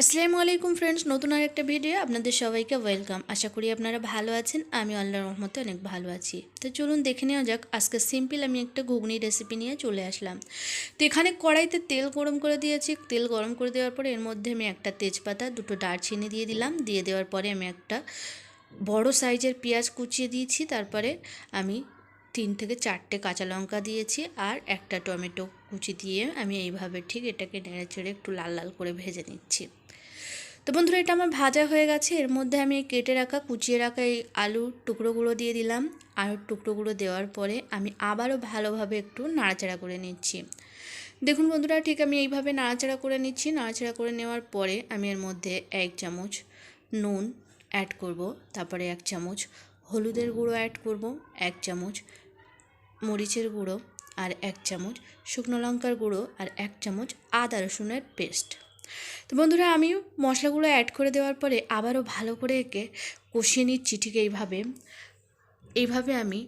আসসালামু আলাইকুম ফ্রেন্ডস, নতুন আরেকটা ভিডিও আপনাদের সবাইকে ওয়েলকাম। আশা করি আপনারা ভালো আছেন। আমি আল্লাহর রহমতে অনেক ভালো আছি। তো চলুন দেখে নেওয়া যাক। আজকে সিম্পল আমি একটা ঘুগনি রেসিপি নিয়ে চলে আসলাম। তো এখানে কড়াইতে তেল গরম করে দিয়েছি। তেল গরম করে দেওয়ার পরে এর মধ্যে আমি একটা তেজপাতা, দুটো দারচিনি দিয়ে দিলাম। দিয়ে দেওয়ার পরে আমি একটা বড় সাইজের পেঁয়াজ কুচিয়ে দিয়েছি। তারপরে আমি 3 থেকে 4টে কাঁচা লঙ্কা দিয়েছি আর একটা টমেটো কুচি দিয়ে আমি এইভাবে ঠিক এটাকে নেড়ে চেড়ে একটু লাল লাল করে ভেজে নিচ্ছি। তো বন্ধুরা, এটা আমার ভাজা হয়ে গেছে। এর মধ্যে আমি কেটে রাখা কুচিয়ে রাখা এই আলুর টুকরোগুলো দিয়ে দিলাম। আলুর টুকরোগুলো দেওয়ার পরে আমি আবারও ভালোভাবে একটু নাড়াচাড়া করে নিচ্ছি। দেখুন বন্ধুরা, ঠিক আমি এইভাবে নাড়াচাড়া করে নিচ্ছি। নাড়াচাড়া করে নেওয়ার পরে আমি এর মধ্যে 1 চামচ নুন অ্যাড করব, তারপরে 1 চামচ হলুদের গুঁড়ো অ্যাড করব, 1 চামচ মরিচের গুঁড়ো আর 1 চামচ শুকনো লঙ্কার গুঁড়ো আর 1 চামচ আদা রসুনের পেস্ট। তো বন্ধুরা, আমি মশলাগুলো অ্যাড করে দেওয়ার পরে আবারও ভালো করে একে কষিয়ে নিচ্ছি। ঠিক এইভাবে আমি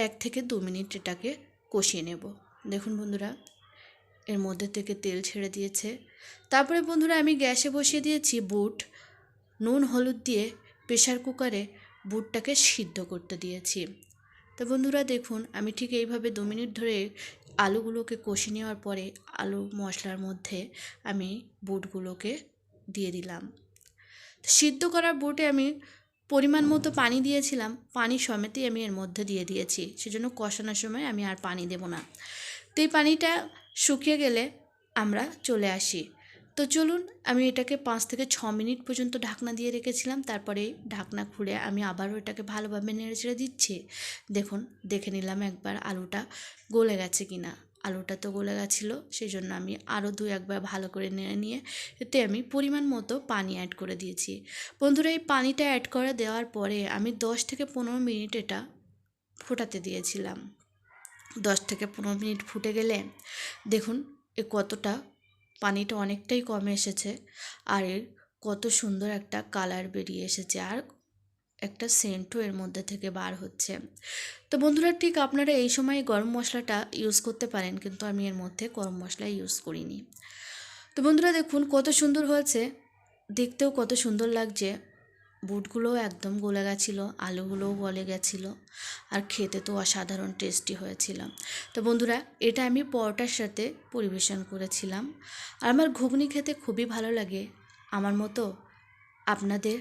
1 থেকে 2 মিনিট এটাকে কষিয়ে নেব। দেখুন বন্ধুরা, এর মধ্যে থেকে তেল ছেড়ে দিয়েছে। তারপরে বন্ধুরা, আমি গ্যাসে বসিয়ে দিয়েছি বুট। নুন হলুদ দিয়ে প্রেশার কুকারে বুটটাকে সিদ্ধ করতে দিয়েছি। তো বন্ধুরা দেখুন, আমি ঠিক এইভাবে 2 মিনিট ধরে আলুগুলোকে কষিয়ে নেওয়ার পরে আলু মশলার মধ্যে আমি বুটগুলোকে দিয়ে দিলাম। সিদ্ধ করা বুটে আমি পরিমাণ মতো পানি দিয়েছিলাম, পানি সমেতই আমি এর মধ্যে দিয়ে দিয়েছি। সেজন্য কষানোর সময় আমি আর পানি দেব না। তো এই পানিটা শুকিয়ে গেলে আমরা চলে আসি। তো চলুন, আমি এটাকে 5 থেকে 6 মিনিট পর্যন্ত ঢাকনা দিয়ে রেখেছিলাম। তারপরে ঢাকনা খুলে আমি আবারও এটাকে ভালোভাবে নেড়েচেড়ে দিচ্ছি। দেখুন, দেখে নিলাম একবার আলুটা গলে গেছে কি না। আলুটা তো গলে গেছিলো, সেই জন্য আমি আরও 2-1 বার ভালো করে নেড়ে নিয়ে এতে আমি পরিমাণ মতো পানি অ্যাড করে দিয়েছি। বন্ধুরা, এই পানিটা অ্যাড করে দেওয়ার পরে আমি 10 থেকে 15 মিনিট এটা ফোটাতে দিয়েছিলাম। 10 থেকে 15 মিনিট ফুটে গেলে দেখুন কতটা পানিটা অনেকটাই কমে এসেছে আর এর কত সুন্দর একটা কালার বেরিয়ে এসেছে আর একটা সেন্টও এর মধ্যে থেকে বার হচ্ছে। তো বন্ধুরা, ঠিক আপনারা এই সময় গরম মশলাটা ইউজ করতে পারেন, কিন্তু আমি এর মধ্যে গরম মশলা ইউজ করিনি। তো বন্ধুরা দেখুন কত সুন্দর হয়েছে, দেখতেও কত সুন্দর লাগছে। বুটগুলোও একদম গলে গেছিলো, আলুগুলোও গলে গেছিলো আর খেতে তো অসাধারণ টেস্টি হয়েছিল। তো বন্ধুরা, এটা আমি পরোটার সাথে পরিবেশন করেছিলাম। আর আমার ঘুগনি খেতে খুবই ভালো লাগে। আমার মতো আপনাদের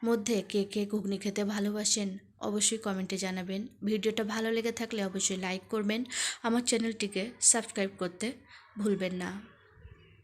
মধ্যে কে কে ঘুগনি খেতে ভালোবাসেন অবশ্যই কমেন্টে জানাবেন। ভিডিওটা ভালো লেগে থাকলে অবশ্যই লাইক করবেন। আমার চ্যানেলটিকে সাবস্ক্রাইব করতে ভুলবেন না।